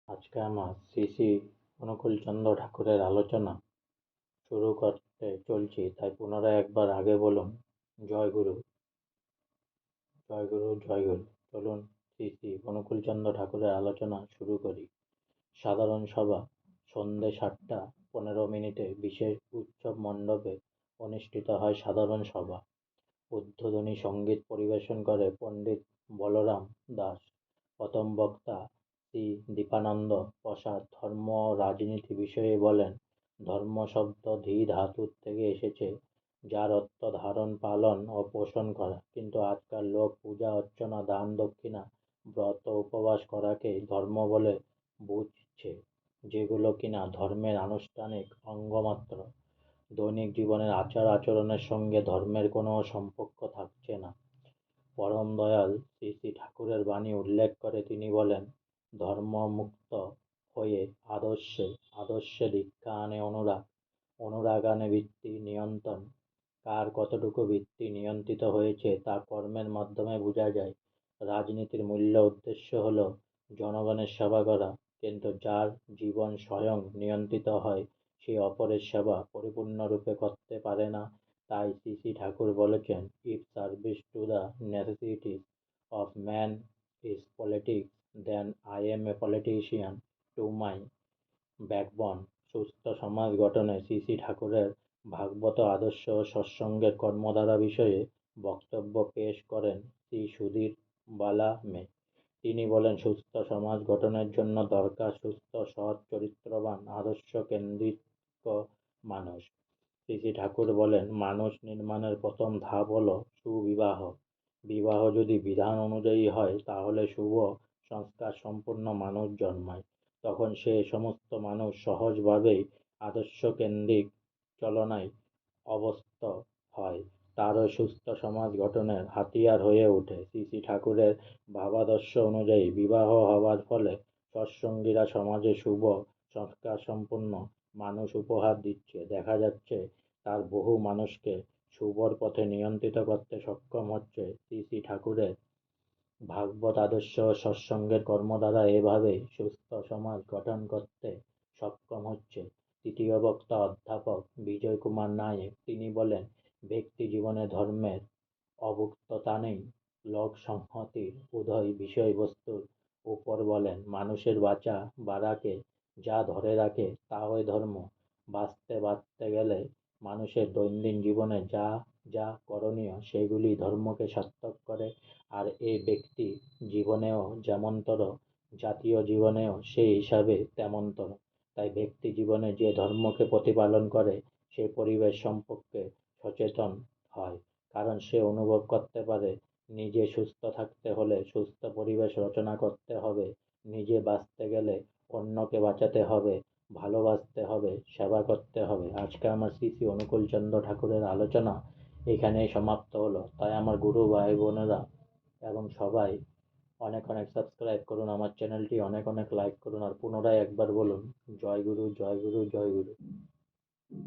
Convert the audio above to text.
আজকে আমার শ্রী শ্রী অনুকূলচন্দ্র ঠাকুরের আলোচনা শুরু করতে চলছি, তাই পুনরায় একবার আগে বলুন জয় গুরু, জয় গুরু, জয় গুরু। চলুন শ্রী শ্রী অনুকূলচন্দ্র ঠাকুরের আলোচনা শুরু করি। সাধারণ সভা সন্ধে ৭:১৫ বিশেষ উৎসব মণ্ডপে অনুষ্ঠিত হয় সাধারণ সভা। উদ্বোধনী সঙ্গীত পরিবেশন করে পণ্ডিত বলরাম দাস। প্রথম বক্তা শ্রী দীপানন্দ প্রসাদ ধর্ম ও রাজনীতি বিষয়ে বলেন, ধর্ম শব্দ ধী ধাতুর থেকে এসেছে, যার অর্থ ধারণ, পালন ও পোষণ করা। কিন্তু আজকাল লোক পূজা অর্চনা, দান দক্ষিণা, ব্রত উপবাস করাকেই ধর্ম বলে বুঝছে, যেগুলো কিনা ধর্মের আনুষ্ঠানিক অঙ্গ মাত্র। দৈনিক জীবনের আচার আচরণের সঙ্গে ধর্মের কোনো সম্পর্ক থাকছে না। পরম দয়াল শ্রী শ্রী ঠাকুরের বাণী উল্লেখ করে তিনি বলেন, ধর্ম মুক্ত হয়ে আদর্শে, আদর্শে দীক্ষা আনে অনুরাগ, অনুরাগ আনে বৃত্তি নিয়ন্ত্রণ। কার কতটুকু বৃত্তি নিয়ন্ত্রিত হয়েছে তা কর্মের মাধ্যমে বোঝা যায়। রাজনীতির মূল্য উদ্দেশ্য হল জনগণের সেবা করা, কিন্তু যার জীবন স্বয়ং নিয়ন্ত্রিত হয় সে অপরের সেবা পরিপূর্ণরূপে করতে পারে না। তাই শ্রী শ্রী ঠাকুর বলেছেন, if service to the necessities of man is politics, then I am a politician to my backbone. সুস্থ সমাজ গঠনে শ্রী শ্রী ঠাকুরের ভাগবত আদর্শ ও সৎসঙ্গের কর্মধারা বিষয়ে বক্তব্য পেশ করেন শ্রী সুধীর বালামে। তিনি বলেন, সুস্থ সমাজ গঠনের জন্য দরকার সুস্থ, সৎ, চরিত্রবান, আদর্শ কেন্দ্রিক মানুষ। শ্রী শ্রী ঠাকুর বলেন, মানুষ নির্মাণের প্রথম ধাপ হল সুবিবাহ। বিবাহ যদি বিধান অনুযায়ী হয় তাহলে শুভ সংস্কার সম্পন্ন মানুষ জন্মায়। তখন সে সমস্ত মানুষ সহজভাবেই আদর্শকেন্দ্রিক চলনায় অভ্যস্ত হয়, তারও সুস্থ সমাজ গঠনের হাতিয়ার হয়ে ওঠে। শ্রী শ্রী ঠাকুরের ভাবাদর্শ অনুযায়ী বিবাহ হওয়ার ফলে সৎসঙ্গীরা সমাজে শুভ সংস্কার সম্পন্ন মানুষ উপহার দিচ্ছে। দেখা যাচ্ছে তার বহু মানুষকে শুভর পথে নিয়ন্ত্রিত করতে সক্ষম হচ্ছে। শ্রী শ্রী ঠাকুরের ভাগবত আদর্শ ও সৎসঙ্গের কর্মদ্বারা এভাবেই সুস্থ সমাজ গঠন করতে সক্ষম হচ্ছে। তৃতীয় বক্তা অধ্যাপক বিজয় কুমার নায়েক। তিনি বলেন, ব্যক্তি জীবনে ধর্মের অভুক্ততা নেই। লোক সংহতির উদয় বিষয়বস্তুর উপর বলেন, মানুষের বাঁচা বাড়াকে যা ধরে রাখে তাই ধর্ম। বাঁচতে গেলে মানুষের দৈনন্দিন জীবনে যা যা করণীয় সেগুলি ধর্মকে সার্থক করে। আর এ ব্যক্তি জীবনেও যেমনতর, জাতীয় জীবনেও সেই হিসাবে তেমনতর। তাই ব্যক্তি জীবনে যে ধর্মকে প্রতিপালন করে সে পরিবেশ সম্পর্কে সচেতন হয়, কারণ সে অনুভব করতে পারে নিজে সুস্থ থাকতে হলে সুস্থ পরিবেশ রচনা করতে হবে, নিজে বাঁচতে গেলে অন্যকে বাঁচাতে হবে, ভালোবাসতে হবে, সেবা করতে হবে। আজকে আমার শ্রী শ্রী অনুকূলচন্দ্র ঠাকুরের আলোচনা এখানেই সমাপ্ত হলো। তাই আমার গুরু ভাই বোনেরা এবং সবাই অনেক অনেক সাবস্ক্রাইব করুন আমার চ্যানেলটি, অনেক অনেক লাইক করুন, আর পুনরায় একবার বলুন জয় গুরু, জয় গুরু, জয় গুরু।